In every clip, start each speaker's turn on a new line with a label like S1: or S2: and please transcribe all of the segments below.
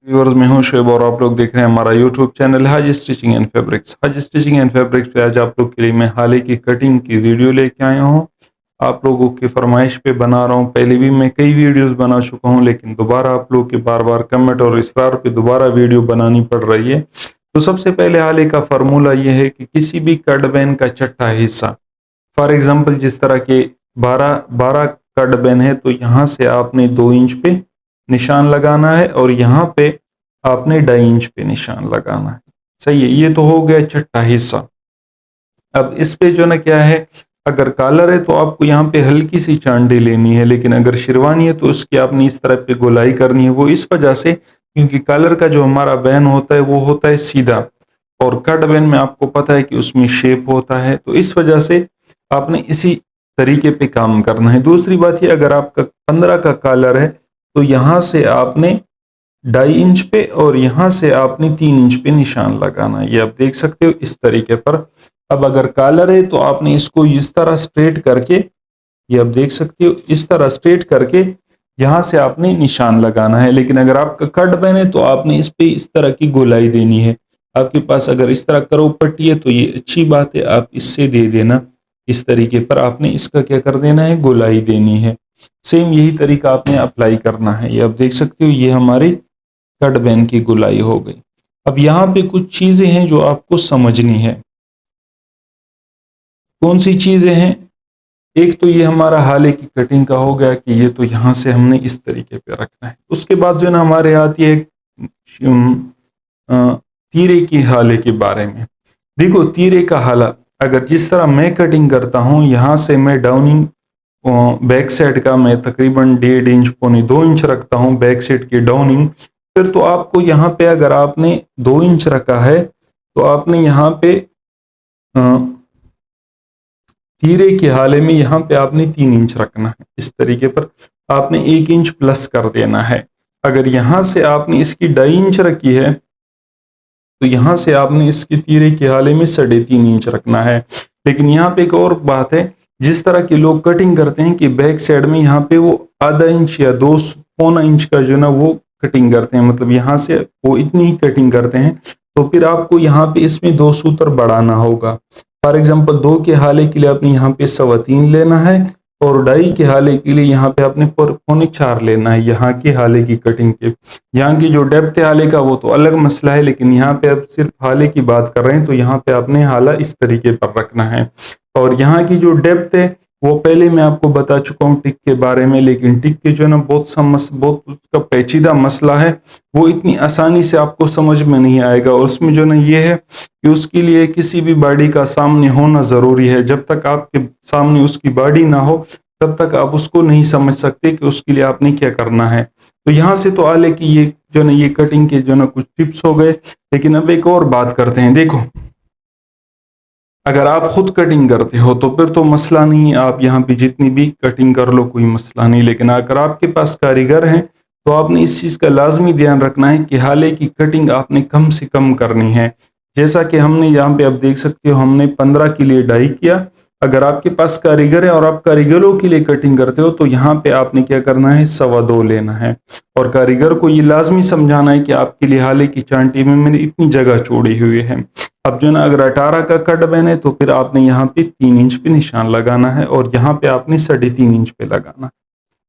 S1: Viewers, मैं हूं शोएब और आप लोग देख रहे हैं हमारा YouTube channel Haji stitching and fabrics. Haji stitching and fabrics पे आज आप लोग के लिए मैं हाल ही की कटिंग की वीडियो लेके आया हूं। आप लोगों की फरमाइश पे बना रहा हूं। पहले भी मैं कई वीडियोस बना चुका हूं, लेकिन दोबारा आप लोग के बार बार कमेंट और इसरार पे दोबारा वीडियो बनानी पड़ रही है। तो सबसे पहले हाल ही का फार्मूला ये है कि किसी भी कट बैन का छठा हिस्सा, फॉर एग्जाम्पल जिस तरह के 12 कट बैन है, तो यहाँ से आपने 2 इंच पे निशान लगाना है और यहाँ पे आपने 2.5 इंच पे निशान लगाना है। सही है, ये तो हो गया छठा हिस्सा। अब इस पे जो ना क्या है, अगर कॉलर है तो आपको यहाँ पे हल्की सी चांडी लेनी है, लेकिन अगर शेरवानी है तो उसकी आपने इस तरह पे गोलाई करनी है। वो इस वजह से क्योंकि कॉलर का जो हमारा बैन होता है वो होता है सीधा, और कट बैन में आपको पता है कि उसमें शेप होता है, तो इस वजह से आपने इसी तरीके पे काम करना है। दूसरी बात ये, अगर आपका 15 का कॉलर है तो यहाँ से आपने 2.5 इंच पे और यहाँ से आपने 3 इंच पे निशान लगाना है। ये आप देख सकते हो इस तरीके पर। अब अगर कॉलर है तो आपने इसको इस तरह स्ट्रेट करके, ये आप देख सकते हो इस तरह स्ट्रेट करके यहाँ से आपने निशान लगाना है। लेकिन अगर आपका कट बैन है तो आपने इस पे इस तरह की गोलाई देनी है। आपके पास अगर इस तरह करो पट्टी है तो ये अच्छी बात है, आप इससे दे देना। इस तरीके पर आपने इसका क्या कर देना है, गोलाई देनी है। सेम यही तरीका आपने अप्लाई करना है। ये आप देख सकते हो ये हमारी कट बैन की गोलाई हो गई। अब यहाँ पे कुछ चीजें हैं जो आपको समझनी है। कौन सी चीजें हैं? एक तो ये हमारा हाले की कटिंग का हो गया कि ये तो यहाँ से हमने इस तरीके पे रखना है। उसके बाद जो है ना हमारे आती है तीरे की हाले के बारे में। देखो तीरे का हाला, अगर जिस तरह मैं कटिंग करता हूँ, यहाँ से मैं डाउनिंग बैक साइड का मैं तकरीबन 1.5 इंच पौने 2 इंच रखता हूँ बैक साइड की डाउनिंग। फिर तो आपको यहाँ पे अगर आपने 2 इंच रखा है तो आपने यहाँ पे तीरे के हाले में यहाँ पे आपने 3 इंच रखना है। इस तरीके पर आपने 1 इंच प्लस कर देना है। अगर यहाँ से आपने इसकी 2.5 इंच रखी है तो यहाँ से आपने इसके तीरे के हाले में 3.5 इंच रखना है। लेकिन यहाँ पे एक और बात है, जिस तरह के लोग कटिंग करते हैं कि बैक साइड में यहाँ पे वो आधा इंच या 2 पौना इंच का जो ना वो कटिंग करते हैं, मतलब यहाँ से वो इतनी ही कटिंग करते हैं, तो फिर आपको यहाँ पे इसमें 2 सूत्र बढ़ाना होगा। फॉर एग्जांपल 2 के हाले के लिए आपने यहाँ पे 3.25 लेना है और 2.5 के हाले के लिए यहाँ पे आपने 4.25 लेना है। यहाँ के हाले की कटिंग के, यहाँ की जो डेप्थ है हाले का वो तो अलग मसला है, लेकिन यहाँ पे अब सिर्फ हाले की बात कर रहे हैं, तो यहाँ पे आपने हाला इस तरीके पर रखना है। और यहाँ की जो डेप्थ है वो पहले मैं आपको बता चुका हूँ टिक के बारे में, लेकिन टिक के जो ना बहुत उसका पेचीदा मसला है, वो इतनी आसानी से आपको समझ में नहीं आएगा। और उसमें जो ना ये है कि उसके लिए किसी भी बॉडी का सामने होना ज़रूरी है। जब तक आपके सामने उसकी बॉडी ना हो तब तक आप उसको नहीं समझ सकते कि उसके लिए आपने क्या करना है। तो यहाँ से तो आले की ये जो ना ये कटिंग के जो ना कुछ टिप्स हो गए। लेकिन अब एक और बात करते हैं। देखो, अगर आप खुद कटिंग करते हो तो फिर तो मसला नहीं है, आप यहाँ पे जितनी भी कटिंग कर लो कोई मसला नहीं। लेकिन अगर आपके पास कारीगर हैं तो आपने इस चीज़ का लाजमी ध्यान रखना है कि हाले की कटिंग आपने कम से कम करनी है। जैसा कि हमने यहाँ पे आप देख सकते हो, हमने 15 के लिए 2.5 किया। अगर आपके पास कारीगर है और आप कारीगरों के लिए कटिंग करते हो तो यहाँ पे आपने क्या करना है, 2.25 लेना है। और कारीगर को ये लाजमी समझाना है कि आपके लिए हाले की चांटी में मैंने इतनी जगह छोड़ी हुई है। अब जो ना अगर 18 का कट बैन है तो फिर आपने यहाँ पे 3 इंच पे निशान लगाना है और यहाँ पे आपने 3.5 इंच पे लगाना है।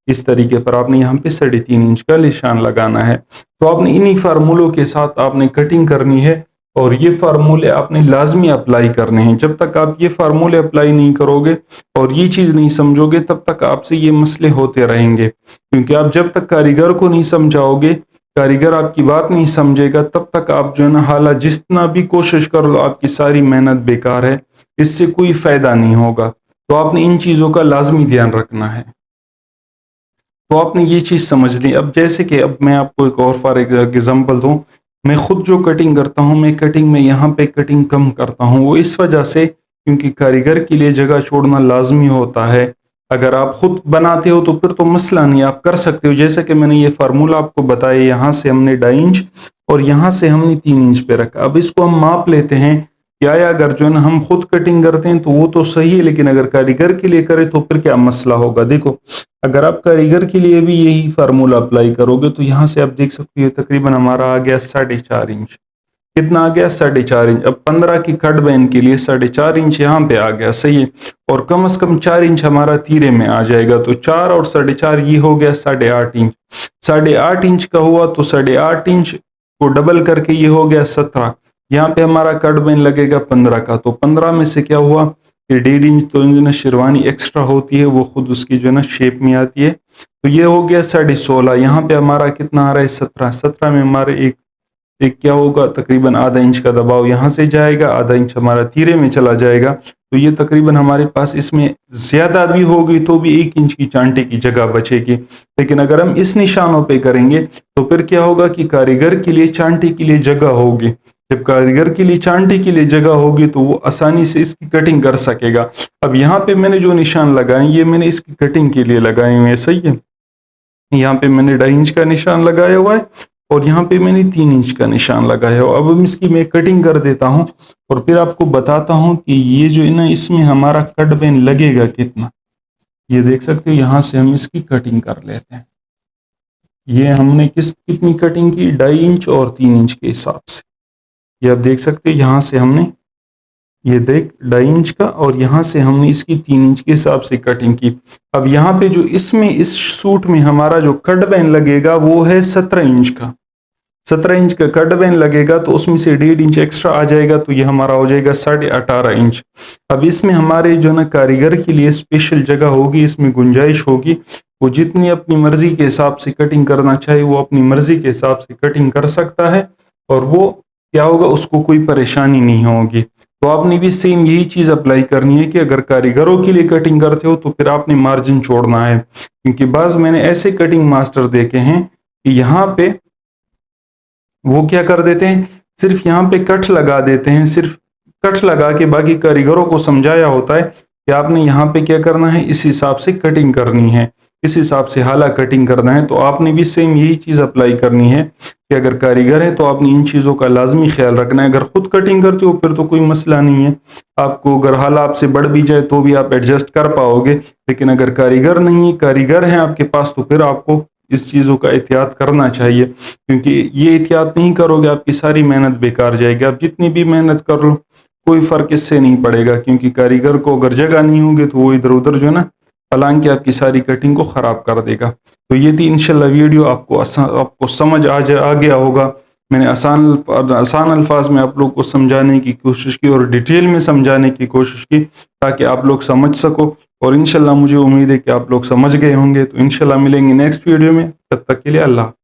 S1: इस तरीके पर आपने यहाँ पे 3.5 इंच का निशान लगाना है। तो आपने इन्हीं फार्मूलों के साथ आपने कटिंग करनी है और ये फार्मूले आपने लाजमी अप्लाई करने हैं। जब तक आप ये फार्मूले अप्लाई नहीं करोगे और ये चीज़ नहीं समझोगे तब तक आपसे ये मसले होते रहेंगे। क्योंकि आप जब तक कारीगर को नहीं समझाओगे, कारीगर आपकी बात नहीं समझेगा, तब तक आप जो है ना हाला जितना भी कोशिश कर लो आपकी सारी मेहनत बेकार है, इससे कोई फायदा नहीं होगा। तो आपने इन चीज़ों का लाजमी ध्यान रखना है। तो आपने ये चीज़ समझ ली। अब जैसे कि अब मैं आपको एक और फॉर एग्जाम्पल दूँ, मैं खुद जो कटिंग करता हूँ, मैं कटिंग में यहाँ पे कटिंग कम करता हूँ। वो इस वजह से क्योंकि कारीगर के लिए जगह छोड़ना लाजमी होता है। अगर आप खुद बनाते हो तो फिर तो मसला नहीं, आप कर सकते हो। जैसे कि मैंने ये फार्मूला आपको बताया, यहाँ से हमने 2.5 इंच और यहाँ से हमने 3 इंच पे रखा। अब इसको हम माप लेते हैं کیا ہے اگر جو ہے نا ہم خود کٹنگ کرتے ہیں تو وہ تو صحیح ہے، لیکن اگر کاریگر کے لیے کرے تو پھر کیا مسئلہ ہوگا؟ دیکھو اگر آپ کاریگر کے لیے بھی یہی فارمولہ اپلائی کرو گے تو یہاں سے آپ دیکھ سکتے ہو تقریباً ہمارا آ گیا 4.5 انچ. کتنا آ گیا؟ 4.5 انچ. اب 15 کی کٹ بین کے لیے 4.5 انچ یہاں پہ آ گیا، صحیح ہے، اور کم از کم 4 انچ ہمارا تیرے میں آ جائے گا، تو 4 اور 4.5 یہ ہو گیا 8.5 انچ. 8.5 انچ کا ہوا تو 8.5 انچ کو ڈبل کر کے یہ ہو گیا 17. یہاں پہ ہمارا کٹ بین لگے گا 15 کا، تو 15 میں سے کیا ہوا کہ 1.5 انچ تو جو ہے شیروانی ایکسٹرا ہوتی ہے وہ خود اس کی جو ہے نا شیپ میں آتی ہے، تو یہ ہو گیا 16.5. یہاں پہ ہمارا کتنا آ رہا ہے؟ 17. 17 میں ہمارے ایک کیا ہوگا تقریباً آدھا انچ کا دباؤ یہاں سے جائے گا، آدھا انچ ہمارا تیرے میں چلا جائے گا، تو یہ تقریباً ہمارے پاس اس میں زیادہ بھی ہوگی تو بھی 1 انچ کی چانٹے کی جگہ بچے گی. لیکن اگر ہم اس نشانوں پہ کریں گے تو پھر کیا ہوگا کہ کاریگر کے لیے چانٹے کے لیے جگہ ہوگی. جب کاریگر کے لیے چانٹے کے لیے جگہ ہوگی تو وہ آسانی سے اس کی کٹنگ کر سکے گا. اب یہاں پہ میں نے جو نشان لگائے یہ میں نے اس کی کٹنگ کے لیے لگائے ہوئے ہیں، صحیح ہے. یہاں پہ میں نے 2.5 انچ کا نشان لگایا ہوا ہے اور یہاں پہ میں نے 3 انچ کا نشان لگایا ہوا. اب اس کی میں کٹنگ کر دیتا ہوں اور پھر آپ کو بتاتا ہوں کہ یہ جو ہے نا اس میں ہمارا کٹ بین لگے گا کتنا. یہ دیکھ سکتے ہو یہاں سے ہم اس کی کٹنگ کر لیتے ہیں. یہ ہم نے کتنی کٹنگ کی؟ 2.5 انچ اور 3 انچ کے حساب سے. یہ آپ دیکھ سکتے ہیں یہاں سے ہم نے یہ دیکھ 2.5 انچ کا اور یہاں سے ہم نے اس کی 3 انچ کے حساب سے کٹنگ کی. اب یہاں پہ جو اس سوٹ میں ہمارا جو کٹ بین لگے گا وہ ہے 17 انچ کا. 17 انچ کا کٹ بین لگے گا تو اس میں سے 1.5 انچ ایکسٹرا آ جائے گا، تو یہ ہمارا ہو جائے گا 18.5 انچ. اب اس میں ہمارے جو نا کاریگر کے لیے اسپیشل جگہ ہوگی، اس میں گنجائش ہوگی، وہ جتنی اپنی مرضی کے حساب سے کٹنگ کرنا چاہے وہ اپنی مرضی کے حساب سے کٹنگ کر سکتا ہے، اور وہ کیا ہوگا اس کو کوئی پریشانی نہیں ہوگی. تو آپ نے بھی سیم یہی چیز اپلائی کرنی ہے کہ اگر کاریگروں کے لیے کٹنگ کرتے ہو تو پھر آپ نے مارجن چھوڑنا ہے، کیونکہ بعض میں نے ایسے کٹنگ ماسٹر دیکھے ہیں کہ یہاں پہ وہ کیا کر دیتے ہیں، صرف یہاں پہ کٹ لگا دیتے ہیں، صرف کٹ لگا کے باقی کاریگروں کو سمجھایا ہوتا ہے کہ آپ نے یہاں پہ کیا کرنا ہے، اس حساب سے کٹنگ کرنی ہے، اس حساب سے حالہ کٹنگ کرنا ہے. تو آپ نے بھی سیم یہی چیز اپلائی کرنی ہے کہ اگر کاریگر ہے تو آپ نے ان چیزوں کا لازمی خیال رکھنا ہے. اگر خود کٹنگ کرتے ہو پھر تو کوئی مسئلہ نہیں ہے، آپ کو اگر حالہ آپ سے بڑھ بھی جائے تو بھی آپ ایڈجسٹ کر پاؤ گے. لیکن اگر کاریگر نہیں، کاریگر ہیں آپ کے پاس، تو پھر آپ کو اس چیزوں کا احتیاط کرنا چاہیے، کیونکہ یہ احتیاط نہیں کرو گے آپ کی ساری محنت بیکار جائے گی. آپ جتنی بھی محنت کر لو کوئی فرق اس سے نہیں پڑے گا، کیونکہ کاریگر کو اگر جگہ نہیں ہوگی تو وہ ادھر ادھر جو ہے نا حالانکہ آپ کی ساری کٹنگ کو خراب کر دے گا. تو یہ تھی انشاءاللہ ویڈیو، آپ کو سمجھ آ گیا ہوگا. میں نے آسان الفاظ میں آپ لوگ کو سمجھانے کی کوشش کی اور ڈیٹیل میں سمجھانے کی کوشش کی تاکہ آپ لوگ سمجھ سکو، اور انشاءاللہ مجھے امید ہے کہ آپ لوگ سمجھ گئے ہوں گے. تو انشاءاللہ ملیں گے نیکسٹ ویڈیو میں، تب تک کے لیے اللہ حافظ.